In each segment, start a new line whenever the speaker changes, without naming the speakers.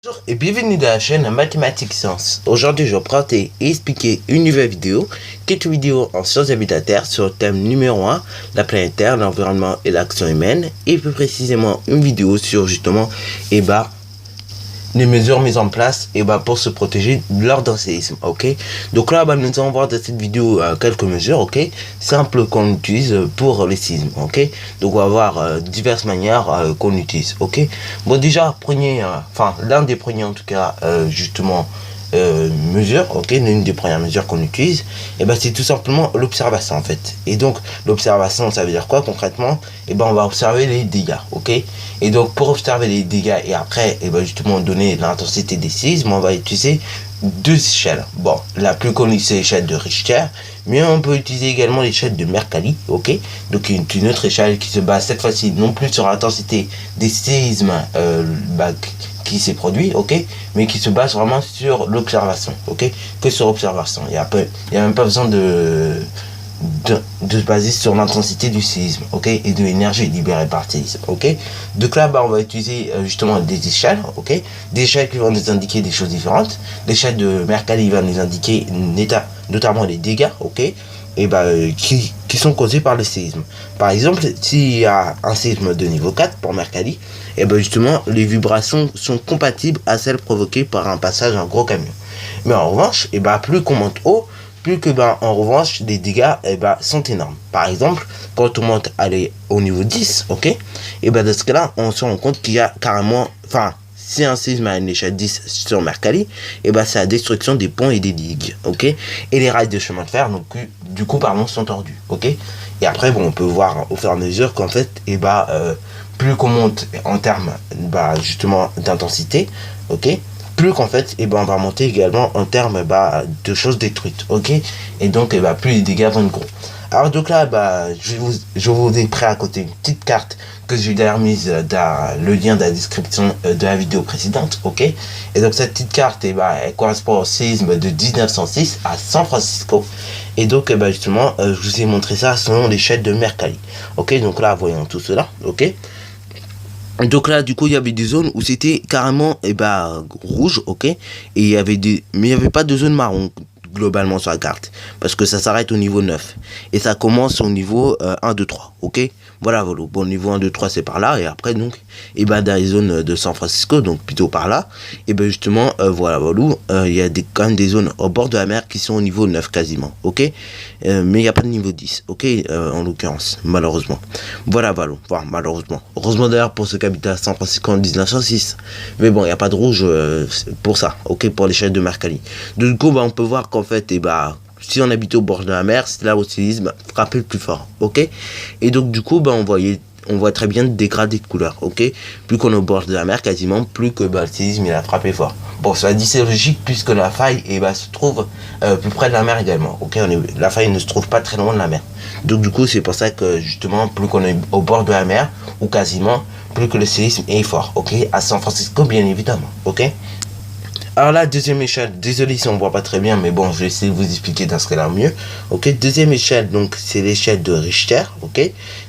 Bonjour et bienvenue dans la chaîne Mathématiques Sciences. Aujourd'hui, je vais présenter et expliquer une nouvelle vidéo, qui est une vidéo en sciences habitataires sur le thème numéro 1, la planète Terre, l'environnement et l'action humaine, et plus précisément une vidéo sur justement les mesures mises en place pour se protéger lors d'un séisme. Ok, donc là nous allons voir dans cette vidéo quelques mesures simples qu'on utilise pour les séismes. Ok, donc on va voir diverses manières qu'on utilise. Ok, bon, déjà l'un des premiers en tout cas mesure, l'une des premières mesures qu'on utilise, c'est tout simplement l'observation en fait. Et donc l'observation, ça veut dire quoi concrètement? On va observer les dégâts. Et donc pour observer les dégâts et après justement donner l'intensité des séismes, on va utiliser deux échelles. Bon, la plus connue c'est l'échelle de Richter, mais on peut utiliser également l'échelle de Mercalli. Donc une autre échelle qui se base cette fois-ci non plus sur l'intensité des séismes qui s'est produit, mais qui se base vraiment sur l'observation, que sur l'observation. Il y a même pas besoin de se baser sur l'intensité du séisme, et de l'énergie libérée par le séisme, Donc là, on va utiliser justement des échelles, des échelles qui vont nous indiquer des choses différentes. L'échelle de Mercalli va nous indiquer notamment les dégâts, qui sont causés par le séisme. Par exemple, s'il y a un séisme de niveau 4 pour Mercalli, justement, les vibrations sont compatibles à celles provoquées par un passage d'un gros camion. Mais en revanche, plus qu'on monte haut, plus que en revanche les dégâts sont énormes. Par exemple, quand on monte au niveau 10, dans ce cas-là, on se rend compte qu'il y a carrément, si un séisme à une échelle 10 sur Mercalli, c'est la destruction des ponts et des digues, et les rails de chemin de fer, donc du coup sont tordus, Et après, on peut voir au fur et à mesure qu'en fait, plus qu'on monte en termes justement d'intensité, plus qu'en fait on va monter également en termes de choses détruites, et donc plus les dégâts vont être gros. Alors donc là je vous ai pris à côté une petite carte que j'ai d'ailleurs mise dans le lien de la description de la vidéo précédente, et donc cette petite carte elle correspond au séisme de 1906 à San Francisco, et donc justement je vous ai montré ça selon l'échelle de Mercalli. Donc là voyons tout cela. Donc là, du coup, il y avait des zones où c'était carrément rouge, mais il y avait pas de zone marron globalement sur la carte, parce que ça s'arrête au niveau 9 et ça commence au niveau 1, 2, 3, voilà. Bon, niveau 1, 2, 3 c'est par là, et après donc dans les zones de San Francisco, donc plutôt par là, justement il y a quand même des zones au bord de la mer qui sont au niveau 9 quasiment, mais il n'y a pas de niveau 10, en l'occurrence, malheureusement, malheureusement, heureusement d'ailleurs pour ceux qui habitent à San Francisco en 1906, mais bon, il n'y a pas de rouge pour ça, pour l'échelle de Mercalli. Du coup on peut voir qu'en fait si on habite au bord de la mer, c'est là où le séisme frappait le plus fort, et donc du coup on voit très bien le dégradé de couleur, plus qu'on est au bord de la mer quasiment, plus que le séisme il a frappé fort. Bon, cela dit c'est logique puisque la faille se trouve plus près de la mer également, la faille ne se trouve pas très loin de la mer, donc du coup c'est pour ça que justement plus qu'on est au bord de la mer ou quasiment, plus que le séisme est fort, à San Francisco bien évidemment, Alors la deuxième échelle, désolé si on voit pas très bien, mais bon, je vais essayer de vous expliquer dans ce cas-là mieux. Deuxième échelle, donc c'est l'échelle de Richter,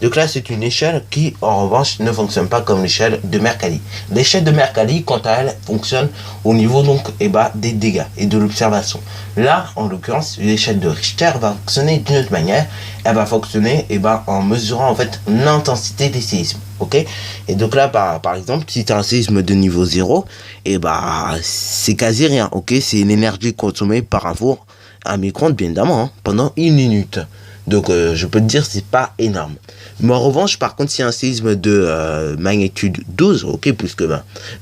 Donc là, c'est une échelle qui, en revanche, ne fonctionne pas comme l'échelle de Mercalli. L'échelle de Mercalli, quant à elle, fonctionne au niveau donc des dégâts et de l'observation. Là, en l'occurrence, l'échelle de Richter va fonctionner d'une autre manière. Elle va fonctionner en mesurant en fait l'intensité des séismes. Et donc là, par exemple, si tu as un séisme de niveau 0, c'est quasi rien, c'est l'énergie consommée par un four à micro-ondes, bien évidemment, pendant une minute. Donc je peux te dire c'est pas énorme. Mais en revanche, par contre, si un séisme de magnitude 12, puisque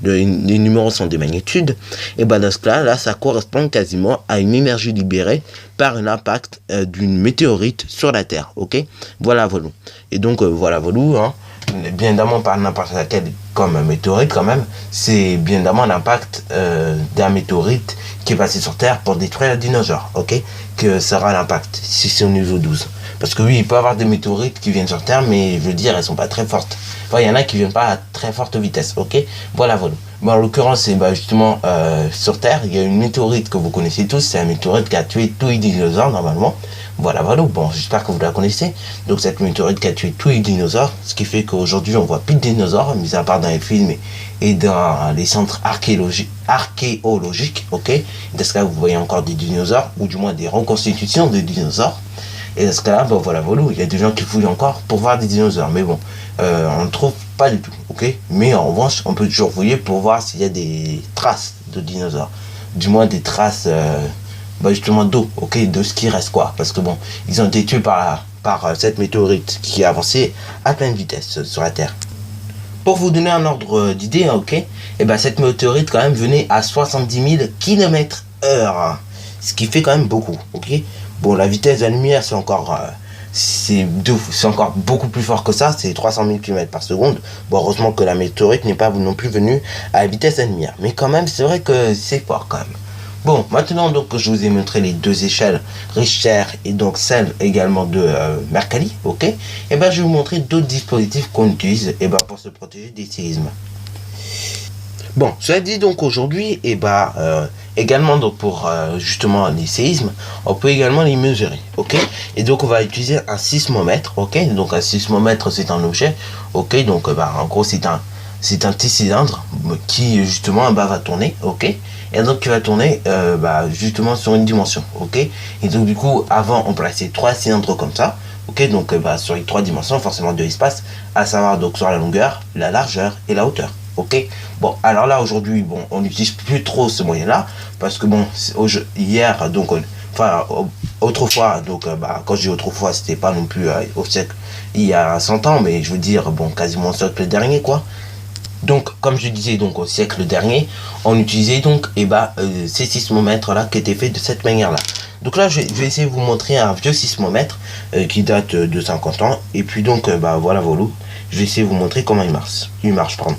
les numéros sont des magnitudes, dans ce cas là ça correspond quasiment à une énergie libérée par un impact d'une météorite sur la Terre, voilà. Et donc bien évidemment pas n'importe laquelle comme un météorite quand même, c'est bien évidemment l'impact d'un météorite qui est passé sur Terre pour détruire les dinosaures, que sera l'impact si c'est au niveau 12. Parce que oui, il peut y avoir des météorites qui viennent sur Terre, mais je veux dire, elles sont pas très fortes. Il y en a qui viennent pas à très forte vitesse, voilà. Bon, en l'occurrence, c'est bah, justement sur Terre, il y a une météorite que vous connaissez tous, c'est un météorite qui a tué tous les dinosaures normalement. Voilà, voilà, bon, j'espère que vous la connaissez. Donc cette météorite qui a tué tous les dinosaures, ce qui fait qu'aujourd'hui on voit plus de dinosaures, mis à part dans les films et dans les centres archéologiques, ok. Dans ce cas, vous voyez encore des dinosaures, ou du moins des reconstitutions de dinosaures. Et dans ce cas-là, ben voilà, voilà, il y a des gens qui fouillent encore pour voir des dinosaures. Mais bon, on ne trouve pas du tout, ok. Mais en revanche, on peut toujours fouiller pour voir s'il y a des traces de dinosaures. Du moins des traces, bah justement d'eau, ok, de ce qui reste quoi. Parce que bon, ils ont été tués par cette météorite qui a avancé à pleine vitesse sur la Terre. Pour vous donner un ordre d'idée, ok, et ben cette météorite quand même venait à 70 000 km/h. Ce qui fait quand même beaucoup, ok. Bon, la vitesse de la lumière, c'est encore, c'est encore beaucoup plus fort que ça, c'est 300 000 km par seconde. Bon, heureusement que la météorite n'est pas non plus venue à la vitesse de la lumière. Mais quand même, c'est vrai que c'est fort quand même. Bon, maintenant donc que je vous ai montré les deux échelles, Richter et donc celle également de Mercalli, ok, et ben je vais vous montrer d'autres dispositifs qu'on utilise et ben, pour se protéger des séismes. Bon, cela dit donc aujourd'hui, et bah également donc pour justement les séismes, on peut également les mesurer, ok. Et donc on va utiliser un sismomètre, ok. Donc un sismomètre c'est un objet, ok. Donc bah en gros c'est un petit cylindre qui justement bah, va tourner, ok. Et donc qui va tourner bah, justement sur une dimension, ok. Et donc du coup avant on plaçait trois cylindres comme ça. Ok, donc bah, sur les trois dimensions, forcément de l'espace, à savoir donc sur la longueur, la largeur et la hauteur. Ok, bon, alors là aujourd'hui, bon, on n'utilise plus trop ce moyen-là parce que bon, hier, donc, enfin, autrefois, donc, bah, quand je dis autrefois, c'était pas non plus au siècle, il y a 100 ans, mais je veux dire, bon, quasiment au siècle dernier, quoi. Donc, comme je disais, donc au siècle dernier, on utilisait donc et bah, ces sismomètres-là qui étaient faits de cette manière-là. Donc là, je vais essayer de vous montrer un vieux sismomètre qui date de 50 ans. Et puis donc, bah voilà, voilà. Je vais essayer de vous montrer comment il marche. Il marche, pardon.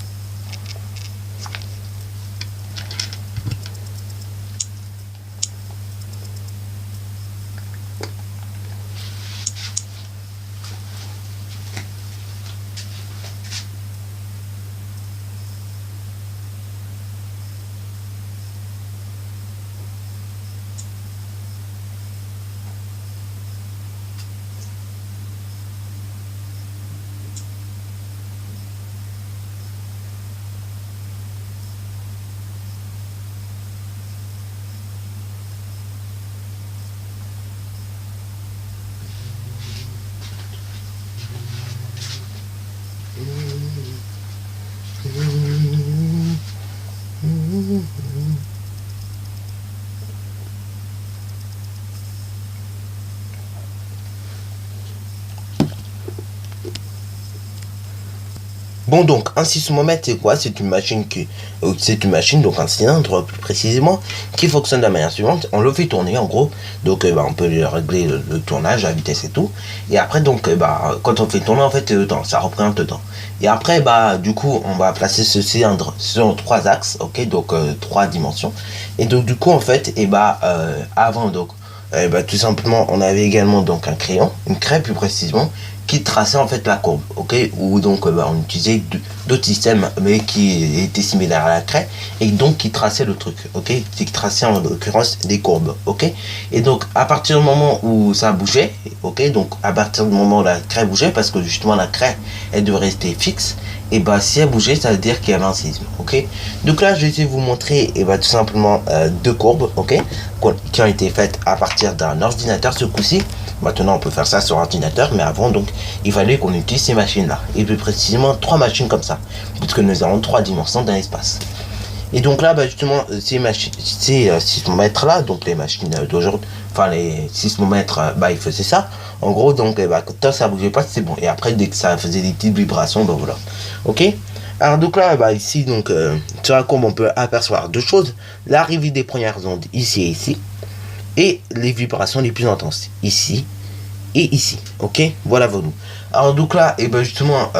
Bon, donc un sismomètre c'est quoi? C'est une machine donc un cylindre plus précisément qui fonctionne de la manière suivante. On le fait tourner en gros, donc bah, on peut régler le tournage, la vitesse et tout. Et après donc bah quand on fait tourner en fait le temps, ça représente le temps. Et après bah du coup on va placer ce cylindre sur trois axes, ok, donc trois dimensions. Et donc du coup en fait et bah avant donc bah, tout simplement on avait également donc un crayon, une craie plus précisément qui traçait en fait la courbe, ok, ou donc bah, on utilisait d'autres systèmes mais qui étaient similaires à la craie et donc qui traçaient le truc, ok, qui traçaient en l'occurrence des courbes, ok. Et donc à partir du moment où ça bougeait, ok, donc à partir du moment où la craie bougeait, parce que justement la craie elle devait rester fixe, et bah si elle bougeait ça veut dire qu'il y avait un séisme, ok. Donc là je vais essayer de vous montrer et bah tout simplement deux courbes, ok, qui ont été faites à partir d'un ordinateur ce coup-ci. Maintenant, on peut faire ça sur ordinateur, mais avant, donc, il fallait qu'on utilise ces machines-là. Et plus précisément, trois machines comme ça, puisque nous avons trois dimensions dans l'espace. Et donc là, bah, justement, ces sismomètres-là, donc les machines d'aujourd'hui, enfin les sismomètres, bah, ils faisaient ça. En gros, donc, bah, quand ça bougeait pas, c'est bon. Et après, dès que ça faisait des petites vibrations, bah voilà. Ok. Alors donc là, bah, ici, donc, sur la courbe, on peut apercevoir deux choses. L'arrivée des premières ondes ici et ici. Et les vibrations les plus intenses ici et ici, ok, voilà. Alors donc là et ben justement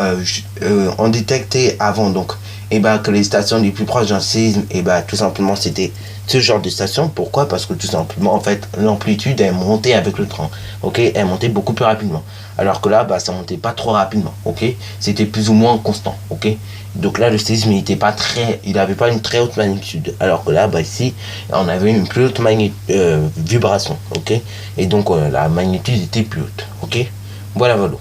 on détectait avant donc et bah que les stations les plus proches d'un séisme, et bah tout simplement c'était ce genre de station. Pourquoi? Parce que tout simplement en fait l'amplitude est montée avec le temps, ok, elle montait beaucoup plus rapidement, alors que là bah ça montait pas trop rapidement, ok, c'était plus ou moins constant, ok. Donc là le séisme il avait pas une très haute magnitude, alors que là bah ici on avait une plus haute vibration, ok, et donc la magnitude était plus haute, ok. Voilà, voilà.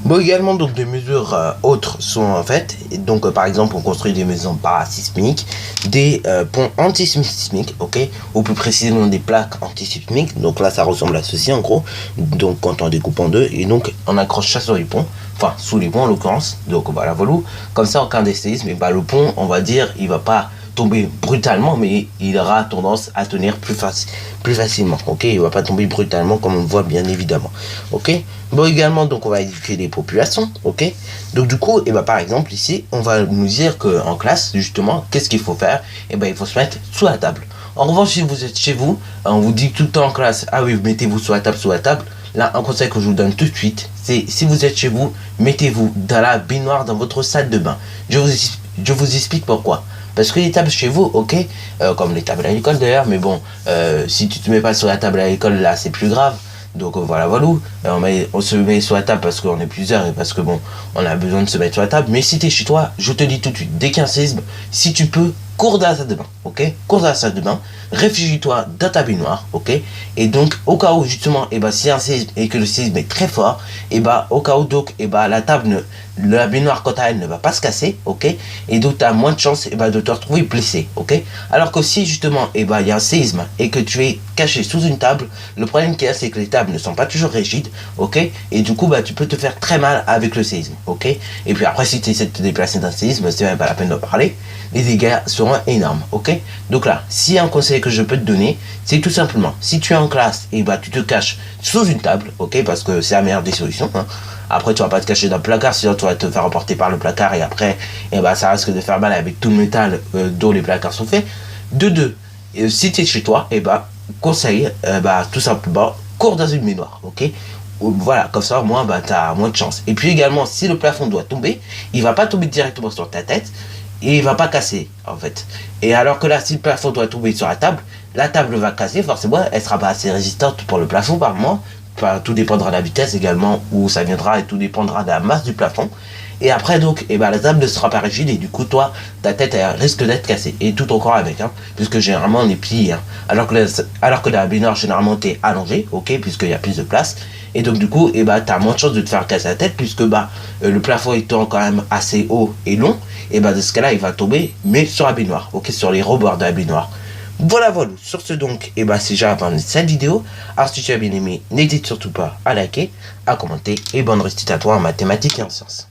Bon, également, donc, des mesures autres sont en fait, et donc, par exemple, on construit des maisons parasismiques, des ponts antisismiques, ok, ou plus précisément des plaques antisismiques. Donc là, ça ressemble à ceci, en gros. Donc, quand on découpe en deux, et donc, on accroche ça sur les ponts, enfin, sous les ponts en l'occurrence. Donc, voilà, voilà. Comme ça, en cas de séisme, et bah, le pont, on va dire, il va pas tomber brutalement, mais il aura tendance à tenir plus facilement, ok, il va pas tomber brutalement comme on le voit bien évidemment, ok. Bon, également, donc on va éduquer les populations, ok. Donc du coup, et bah par exemple ici on va nous dire que en classe justement qu'est-ce qu'il faut faire, et ben il faut se mettre sous la table. En revanche, si vous êtes chez vous, on vous dit tout le temps en classe, ah oui, mettez-vous sous la table. Là, un conseil que je vous donne tout de suite, c'est si vous êtes chez vous, mettez-vous dans la baignoire dans votre salle de bain. Je vous explique pourquoi. Parce que les tables chez vous, ok, comme les tables à l'école d'ailleurs, mais bon, si tu te mets pas sur la table à l'école, là, c'est plus grave. Donc voilà, voilà. On se met sur la table parce qu'on est plusieurs et parce que bon, on a besoin de se mettre sur la table. Mais si t'es chez toi, je te dis tout de suite, dès qu'il y a un séisme, si tu peux, cours dans la salle de bain, ok, cours dans la salle de bain, réfugie-toi dans ta baignoire, ok. Et donc, au cas où justement, et bah, s'il y a un séisme et que le séisme est très fort, et bah, au cas où donc, et bah, la baignoire quant à elle ne va pas se casser, ok. Et donc, tu as moins de chances, et bah, de te retrouver blessé, ok. Alors que si justement, et bah, il y a un séisme et que tu es caché sous une table, le problème qu'il y a, c'est que les tables ne sont pas toujours rigides, ok. Et du coup, bah, tu peux te faire très mal avec le séisme, ok. Et puis après, si tu essaies de te déplacer d'un séisme, c'est même pas la peine de parler, les dégâts seront énormes, ok. Donc là, si un conseil que je peux te donner, c'est tout simplement, si tu es en classe, et bah tu te caches sous une table, ok, parce que c'est la meilleure des solutions, hein. Après, tu vas pas te cacher dans le placard, sinon tu vas te faire emporter par le placard, et après, et bah ça risque de faire mal avec tout le métal dont les placards sont faits. De deux, si tu es chez toi, et bah conseil, bah tout simplement, cours dans une baignoire, ok. Voilà, comme ça, au moins, bah, tu as moins de chance. Et puis également, si le plafond doit tomber, il va pas tomber directement sur ta tête, et il va pas casser en fait. Et alors que là, si le plafond doit tomber sur la table va casser, forcément elle sera pas assez résistante pour le plafond par moment. Enfin, tout dépendra de la vitesse également où ça viendra, et tout dépendra de la masse du plafond. Et après donc, et ben, la table ne sera pas rigide, et du coup toi, ta tête elle risque d'être cassée, et tout encore avec, hein, puisque généralement on est plié, hein. Alors que la baignoire généralement t'es allongé, ok, puisqu'il y a plus de place. Et donc du coup, et bah t'as moins de chances de te faire casser la tête, puisque bah le plafond étant quand même assez haut et long, et bah de ce cas-là il va tomber, mais sur la baignoire, ok, sur les rebords de la baignoire. Voilà, voilà. Sur ce donc, et bah c'est déjà la fin de cette vidéo. Alors si tu as bien aimé, n'hésite surtout pas à liker, à commenter, et bonne récit à toi en mathématiques et en sciences.